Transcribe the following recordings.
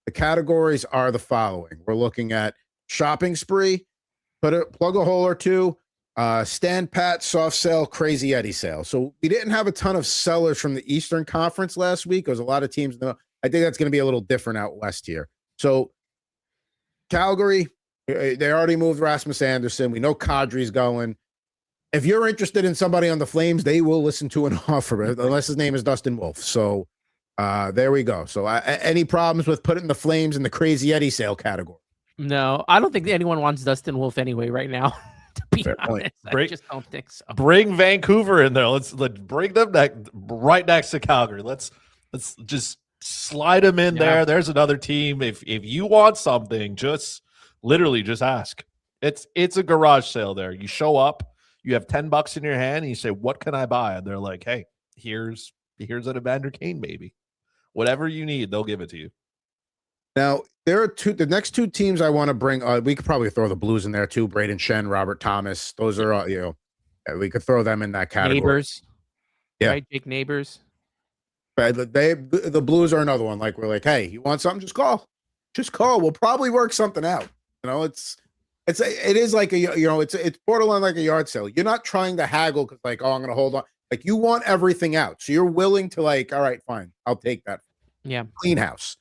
The categories are the following. We're looking at shopping spree, plug a hole or two, stand pat, soft sell, crazy Eddie sale. So we didn't have a ton of sellers from the Eastern Conference last week. There was a lot of teams. I think that's going to be a little different out west here. So Calgary, they already moved Rasmus Anderson. We know Kadri's going. If you're interested in somebody on the Flames, they will listen to an offer, unless his name is Dustin Wolf. So there we go. So any problems with putting the Flames in the crazy Eddie sale category? No, I don't think anyone wants Dustin Wolf anyway right now. To be honest, I just don't think so. Bring Vancouver in there. Let's bring them right next to Calgary. Let's just slide them in there. There's another team. If you want something, just literally just ask. It's a garage sale there. You show up, you have $10 in your hand, and you say, "What can I buy?" And they're like, "Hey, here's an Evander Kane, baby. Whatever you need, they'll give it to you." Now, there are the next two teams I want to bring. We could probably throw the Blues in there too. Braden Shen, Robert Thomas. Those are, we could throw them in that category. Neighbors. Yeah. Right, Jake Neighbors. The Blues are another one. Like, we're like, hey, you want something? Just call. Just call. We'll probably work something out. It is like it's borderline like a yard sale. You're not trying to haggle because like, oh, I'm going to hold on. Like, you want everything out. So you're willing to like, all right, fine. I'll take that. Yeah. Clean house.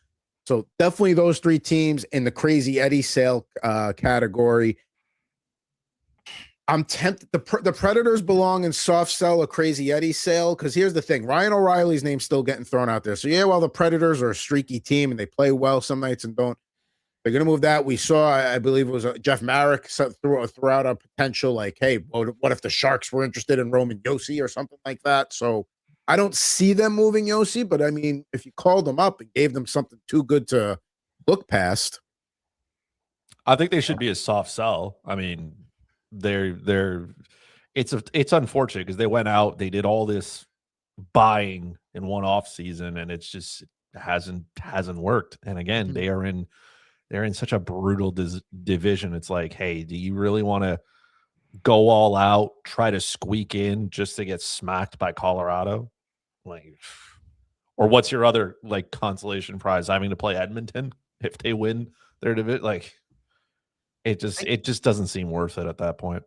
So definitely those three teams in the crazy Eddie sale category. I'm tempted. The Predators belong in soft sell or crazy Eddie sale because here's the thing. Ryan O'Reilly's name's still getting thrown out there. So yeah, well, the Predators are a streaky team and they play well some nights and don't. They're going to move that. We saw, I believe it was Jeff Marek threw out a potential like, hey, what if the Sharks were interested in Roman Josi or something like that? So I don't see them moving Josi, but I mean, if you called them up and gave them something too good to look past, I think they should be a soft sell. I mean, it's unfortunate because they went out, they did all this buying in one off season, and it's just hasn't worked. And again, they're in such a brutal division. It's like, hey, do you really want to go all out, try to squeak in just to get smacked by Colorado? Like, or what's your other like consolation prize? Having to play Edmonton if they win their division? Like, it just doesn't seem worth it at that point.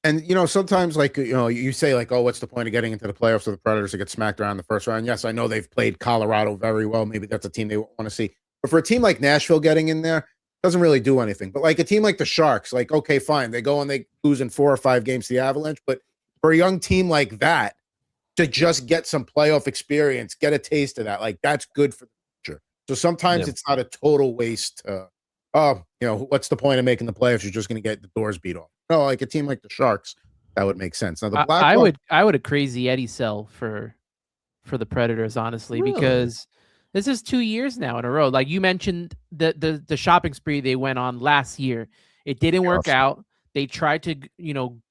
And sometimes like you say like, oh, what's the point of getting into the playoffs of the Predators to get smacked around the first round? Yes, I know they've played Colorado very well. Maybe that's a team they want to see. But for a team like Nashville getting in there, doesn't really do anything. But like a team like the Sharks, like, okay, fine. They go and they lose in 4 or 5 games to the Avalanche. But for a young team like that, to just get some playoff experience, get a taste of that, like that's good for the future. So sometimes it's not a total waste. What's the point of making the playoffs? You're just going to get the doors beat off. No, like a team like the Sharks, that would make sense. Now the I would a crazy Eddie sell for the Predators, honestly, because this is 2 years now in a row. Like you mentioned, the shopping spree they went on last year, it didn't work out. They tried to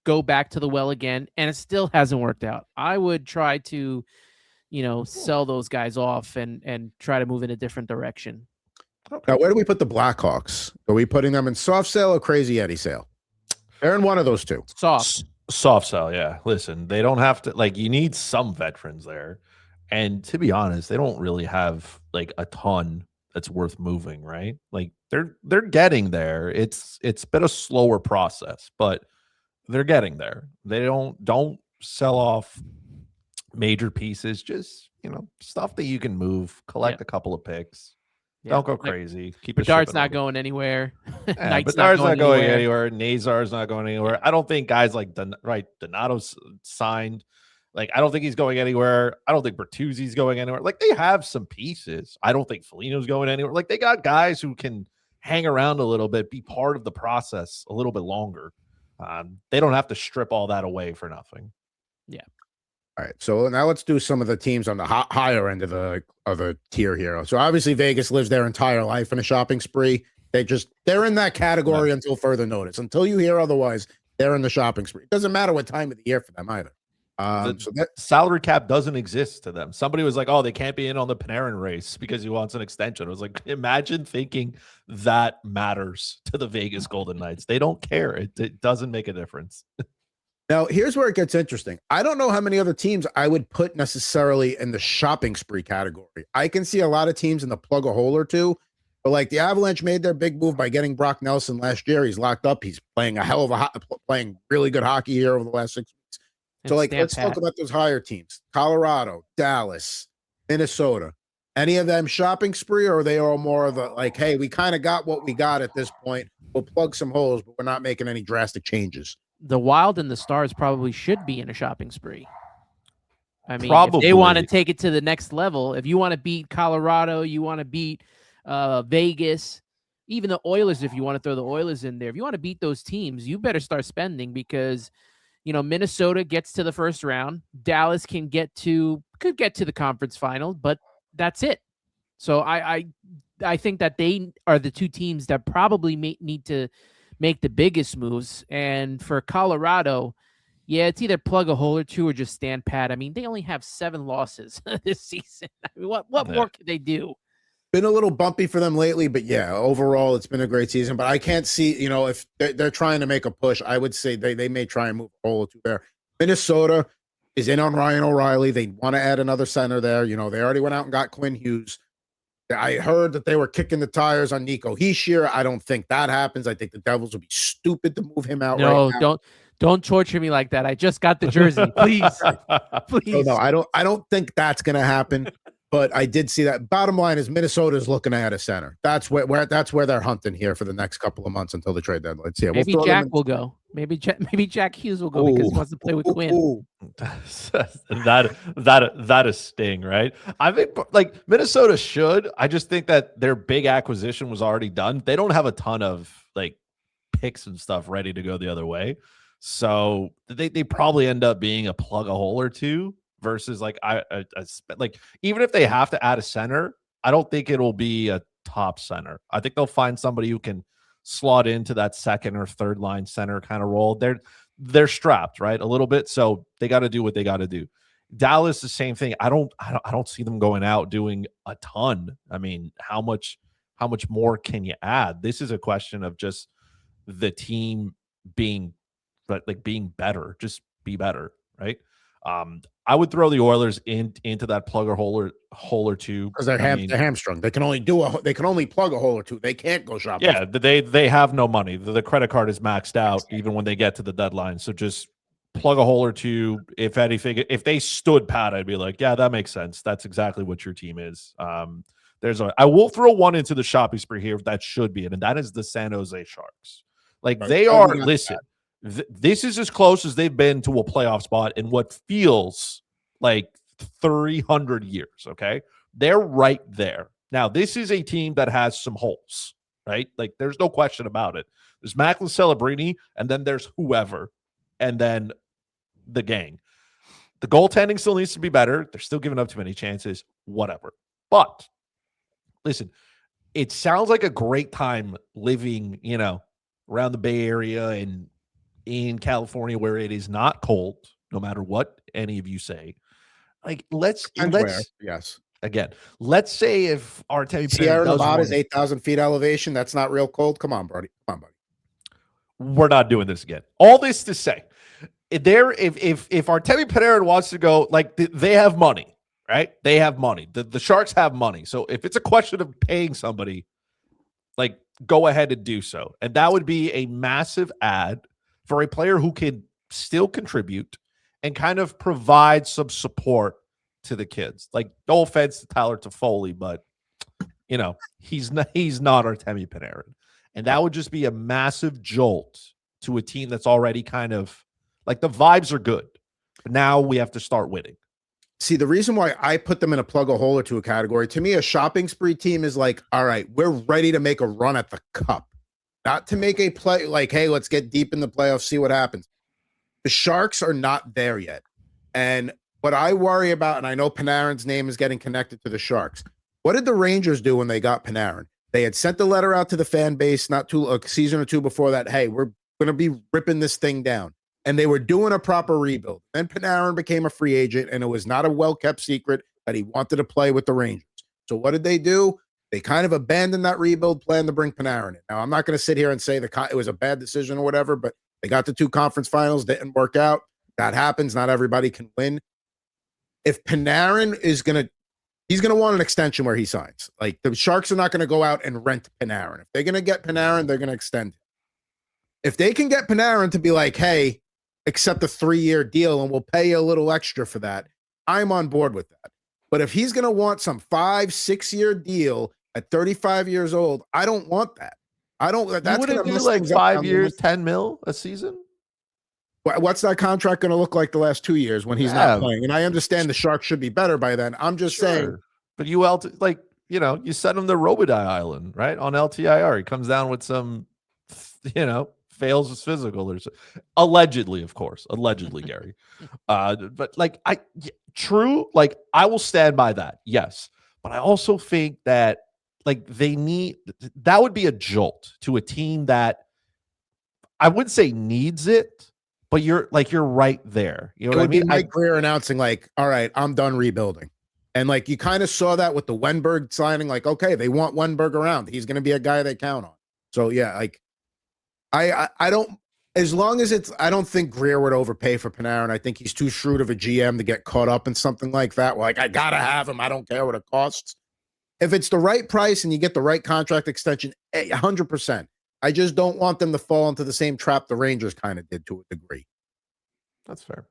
go back to the well again, and it still hasn't worked out. I would try to sell those guys off and try to move in a different direction. Okay. Now, where do we put the Blackhawks? Are we putting them in soft sale or crazy Eddie sale? They're in one of those two. Soft sell, yeah. Listen, they don't have to, like, you need some veterans there. And to be honest, they don't really have like a ton that's worth moving, right? Like they're getting there. It's been a slower process, but they're getting there. They don't sell off major pieces, just stuff that you can move, collect a couple of picks. Yeah. Don't go crazy. Keep Bedard's not going anywhere. Bedard's not going anywhere. Nazar's not going anywhere. I don't think guys like Donato's signed. Like, I don't think he's going anywhere. I don't think Bertuzzi's going anywhere. Like, they have some pieces. I don't think Foligno's going anywhere. Like, they got guys who can hang around a little bit, be part of the process a little bit longer. They don't have to strip all that away for nothing. Yeah. All right. So now let's do some of the teams on the higher end of the tier here. So obviously Vegas lives their entire life in a shopping spree. They're in that category until further notice. Until you hear otherwise, they're in the shopping spree. It doesn't matter what time of the year for them either. So that salary cap doesn't exist to them. Somebody was like, oh, they can't be in on the Panarin race because he wants an extension. I was like, imagine thinking that matters to the Vegas Golden Knights. They don't care. It doesn't make a difference. Now, here's where it gets interesting. I don't know how many other teams I would put necessarily in the shopping spree category. I can see a lot of teams in the plug a hole or two. But like the Avalanche made their big move by getting Brock Nelson last year. He's locked up. He's playing a hell of playing really good hockey here over the last 6 weeks. So like, let's talk about those higher teams: Colorado, Dallas, Minnesota. Any of them shopping spree, or are they all more of a like, hey, we kind of got what we got at this point. We'll plug some holes, but we're not making any drastic changes. The Wild and the Stars probably should be in a shopping spree. I mean, Probably. if they want to take it to the next level, if you want to beat Colorado, you want to beat Vegas, even the Oilers, if you want to throw the Oilers in there, if you want to beat those teams, you better start spending because, you know, Minnesota gets to the first round. Dallas could get to the conference final, but that's it. So I think that they are the two teams that probably need to make the biggest moves. And for Colorado, yeah, it's either plug a hole or two or just stand pat. I mean, they only have 7 losses this season. I mean, what more could they do? Been a little bumpy for them lately, but yeah, overall it's been a great season. But I can't see, you know, if they're trying to make a push, I would say they may try and move a hole or two there. Minnesota is in on Ryan O'Reilly. They want to add another center there. You know, they already went out and got Quinn Hughes. I heard that they were kicking the tires on Nico Hischier. I don't think that happens. I think the Devils would be stupid to move him out. No, right now. Don't torture me like that. I just got the jersey. Please. Please. No, I don't think that's going to happen. But I did see that. Bottom line is Minnesota is looking at a center. That's where they're hunting here for the next couple of months until the trade deadline. So yeah, maybe Jack will go. Maybe Jack Hughes will go because he wants to play with Quinn. that is sting, right? I think like Minnesota should. I just think that their big acquisition was already done. They don't have a ton of like picks and stuff ready to go the other way. So they probably end up being a plug a hole or two versus like like even if they have to add a center, I don't think it'll be a top center. I think they'll find somebody who can slot into that second or third line center kind of role. They're strapped, right? A little bit. So they got to do what they got to do. Dallas, the same thing. I don't see them going out doing a ton. I mean, how much more can you add? This is a question of just the team being better, just be better, right? I would throw the Oilers into that plug or hole or two because they're hamstrung. They can only plug a hole or two. They can't go shopping. Yeah, they have no money. The credit card is maxed out even when they get to the deadline. So just plug a hole or two. If anything, if they stood pat, I'd be like, yeah, that makes sense. That's exactly what your team is. I will throw one into the shopping spree here that should be it, and that is the San Jose Sharks. Like they are. Listen. This is as close as they've been to a playoff spot in what feels like 300 years, okay? They're right there. Now, this is a team that has some holes, right? Like, there's no question about it. There's Macklin Celebrini, and then there's whoever, and then the gang. The goaltending still needs to be better. They're still giving up too many chances, whatever. But, listen, it sounds like a great time living, you know, around the Bay Area and in California where it is not cold, no matter what any of you say. Like, let's yes. Again, let's say if Artemi Sierra Nevada is 8,000 feet elevation, that's not real cold. Come on, buddy. We're not doing this again. All this to say, if Artemi Panarin wants to go, like they have money, right? They have money. The Sharks have money. So if it's a question of paying somebody, like go ahead and do so. And that would be a massive add for a player who can still contribute and kind of provide some support to the kids. Like, no offense to Tyler Toffoli, but, you know, he's not Artemi Panarin. And that would just be a massive jolt to a team that's already kind of, like, the vibes are good. But now we have to start winning. See, the reason why I put them in a plug a hole or two category, to me, a shopping spree team is like, all right, we're ready to make a run at the cup. Not to make a play like, hey, let's get deep in the playoffs, see what happens. The Sharks are not there yet. And what I worry about, and I know Panarin's name is getting connected to the Sharks. What did the Rangers do when they got Panarin? They had sent the letter out to the fan base a season or two before that, hey, we're going to be ripping this thing down. And they were doing a proper rebuild. Then Panarin became a free agent, and it was not a well-kept secret that he wanted to play with the Rangers. So what did they do? They kind of abandoned that rebuild plan to bring Panarin in. Now, I'm not going to sit here and say it was a bad decision or whatever, but they got the 2 conference finals, didn't work out. That happens. Not everybody can win. If Panarin is going to he's going to want an extension where he signs. Like the Sharks are not going to go out and rent Panarin. If they're going to get Panarin, they're going to extend him. If they can get Panarin to be like, hey, accept a 3-year deal and we'll pay you a little extra for that, I'm on board with that. But if he's going to want some 5-6-year deal at 35 years old, I don't want that. I don't. That's going to do like 5 years, 10 mil a season. What's that contract going to look like the last 2 years when he's not playing? And I understand the Sharks should be better by then. I'm just saying. But you send him to Robitaille Island, right? On LTIR. He comes down with some, fails his physical or so. Allegedly, of course. Allegedly, Gary. But true, I will stand by that. Yes. But I also think that that would be a jolt to a team that I wouldn't say needs it, but you're right there. You know what I mean? Mike Greer announcing all right, I'm done rebuilding. And you kind of saw that with the Wenberg signing, okay, they want Wenberg around. He's going to be a guy they count on. So yeah, I don't, as long as I don't think Greer would overpay for Panarin. I think he's too shrewd of a GM to get caught up in something like that. I got to have him. I don't care what it costs. If it's the right price and you get the right contract extension, 100%. I just don't want them to fall into the same trap the Rangers kind of did to a degree. That's fair.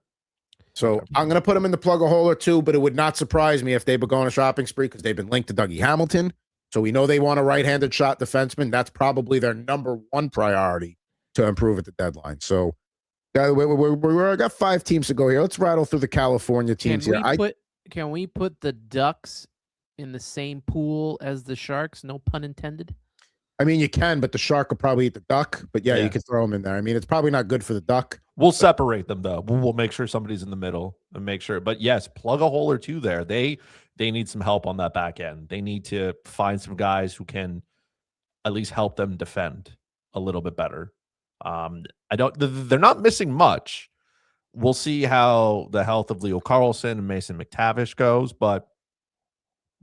So I'm going to put them in the plug a hole or two, but it would not surprise me if they were going a shopping spree because they've been linked to Dougie Hamilton. So we know they want a right-handed shot defenseman. That's probably their number one priority to improve at the deadline. So I got 5 teams to go here. Let's rattle through the California teams here. Can we put the Ducks in the same pool as the Sharks? No pun intended. I mean, you can, but the Shark will probably eat the Duck. But yeah, you can throw them in there. I mean, it's probably not good for the Duck. We'll separate them, though. We'll make sure somebody's in the middle and make sure. But yes, plug a hole or two there. They need some help on that back end. They need to find some guys who can at least help them defend a little bit better. They're not missing much. We'll see how the health of Leo Carlson and Mason McTavish goes, but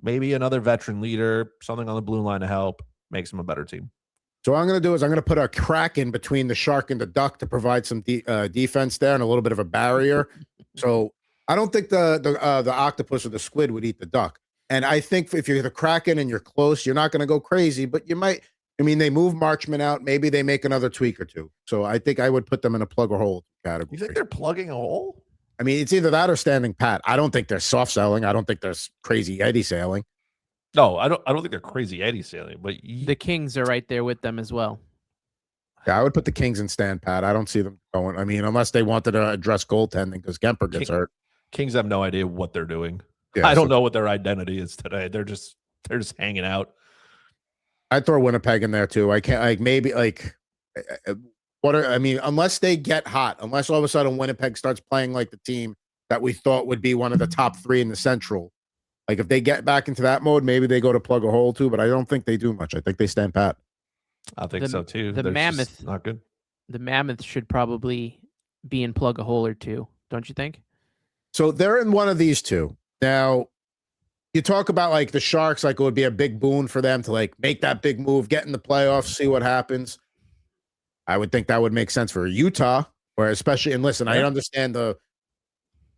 maybe another veteran leader, something on the blue line to help, makes them a better team. So what I'm going to do is I'm going to put a crack in between the Shark and the Duck to provide some defense there and a little bit of a barrier. So I don't think the octopus or the squid would eat the duck. And I think if you're the Kraken and you're close, you're not going to go crazy, but you might. I mean, they move Marchman out. Maybe they make another tweak or two. So I think I would put them in a plug or hole category. You think they're plugging a hole? I mean, it's either that or standing pat. I don't think they're soft selling. I don't think they're crazy Eddie sailing. No, I don't think they're crazy Eddie sailing, but the Kings are right there with them as well. Yeah, I would put the Kings in stand pat. I don't see them going. I mean, unless they wanted to address goaltending because Kemper gets hurt. Kings have no idea what they're doing. Yeah, I don't know what their identity is today. They're just hanging out. I'd throw Winnipeg in there too. I can't unless they get hot, unless all of a sudden Winnipeg starts playing like the team that we thought would be one of the top 3 in the Central. If they get back into that mode, maybe they go to plug a hole too, but I don't think they do much. I think they stand pat. I think so too. The Mammoth, not good. The Mammoth should probably be in plug a hole or two, don't you think? So they're in one of these two. Now, you talk about the Sharks, it would be a big boon for them to make that big move, get in the playoffs, see what happens. I would think that would make sense for Utah, where especially, and listen, I understand the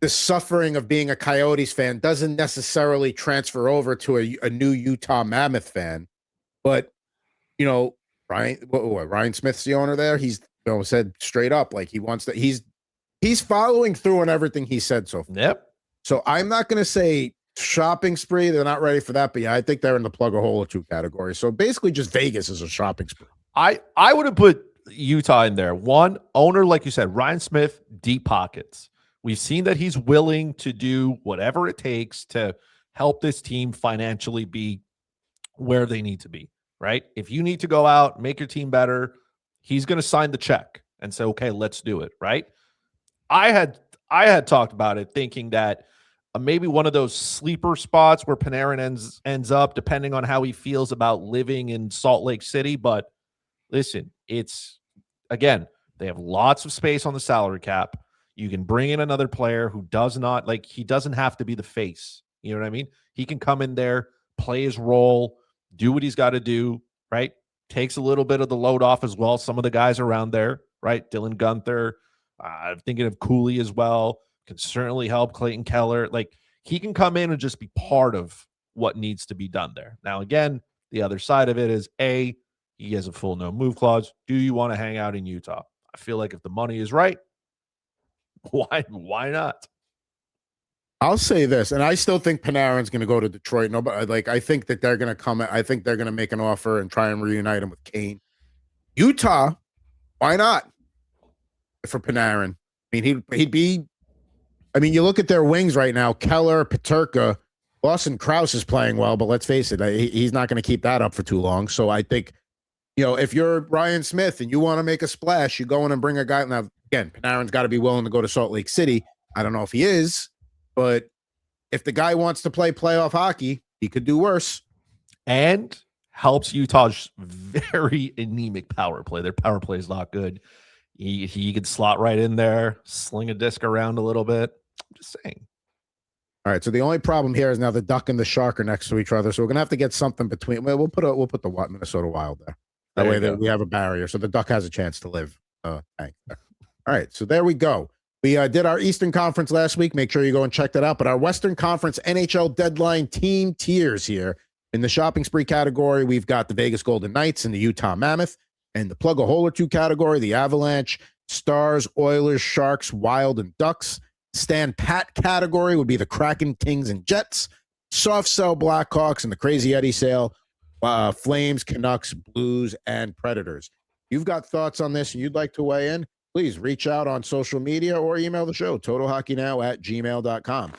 suffering of being a Coyotes fan doesn't necessarily transfer over to a new Utah Mammoth fan, but Ryan Smith's the owner there. He's said straight up he wants that. He's following through on everything he said so far. Yep. So I'm not going to say shopping spree. They're not ready for that, but yeah, I think they're in the plug a hole or two category. So basically, just Vegas is a shopping spree. I would have put Utah in there. One owner, like you said, Ryan Smith, deep pockets. We've seen that he's willing to do whatever it takes to help this team financially be where they need to be, right? If you need to go out, make your team better, he's going to sign the check and say, okay, let's do it, right? I had talked about it thinking that maybe one of those sleeper spots where Panarin ends up, depending on how he feels about living in Salt Lake City. But listen, they have lots of space on the salary cap. You can bring in another player who he doesn't have to be the face. You know what I mean? He can come in there, play his role, do what he's got to do, right? Takes a little bit of the load off as well. Some of the guys around there, right? Dylan Guenther, I'm thinking of Cooley as well, can certainly help Clayton Keller. He can come in and just be part of what needs to be done there. Now, again, the other side of it is he has a full no move clause. Do you want to hang out in Utah? I feel like if the money is right, why not? I'll say this, and I still think Panarin's going to go to Detroit. No, but I think that they're going to come. I think they're going to make an offer and try and reunite him with Kane. Utah, why not? For Panarin, I mean, he'd be. I mean, you look at their wings right now: Keller, Peterka, Lawson Krause is playing well, but let's face it, he's not going to keep that up for too long. So I think, if you're Ryan Smith and you want to make a splash, you go in and bring a guy. Now, again, Panarin's got to be willing to go to Salt Lake City. I don't know if he is. But if the guy wants to play playoff hockey, he could do worse. And helps Utah's very anemic power play. Their power play is not good. He could slot right in there, sling a disc around a little bit. I'm just saying. All right. So the only problem here is now the Duck and the Shark are next to each other. So we're gonna have to get something between. Well, we'll put the Minnesota Wild there. That way that we have a barrier, so the Duck has a chance to live. All right. So there we go. We did our Eastern Conference last week. Make sure you go and check that out. But our Western Conference NHL Deadline team tiers here. In the shopping spree category, we've got the Vegas Golden Knights and the Utah Mammoth. And the plug a hole or two category, the Avalanche, Stars, Oilers, Sharks, Wild, and Ducks. Stand pat category would be the Kraken, Kings, and Jets. Soft sell Blackhawks and the Crazy Eddie sale, Flames, Canucks, Blues, and Predators. You've got thoughts on this and you'd like to weigh in? Please reach out on social media or email the show, totalhockeynow@gmail.com.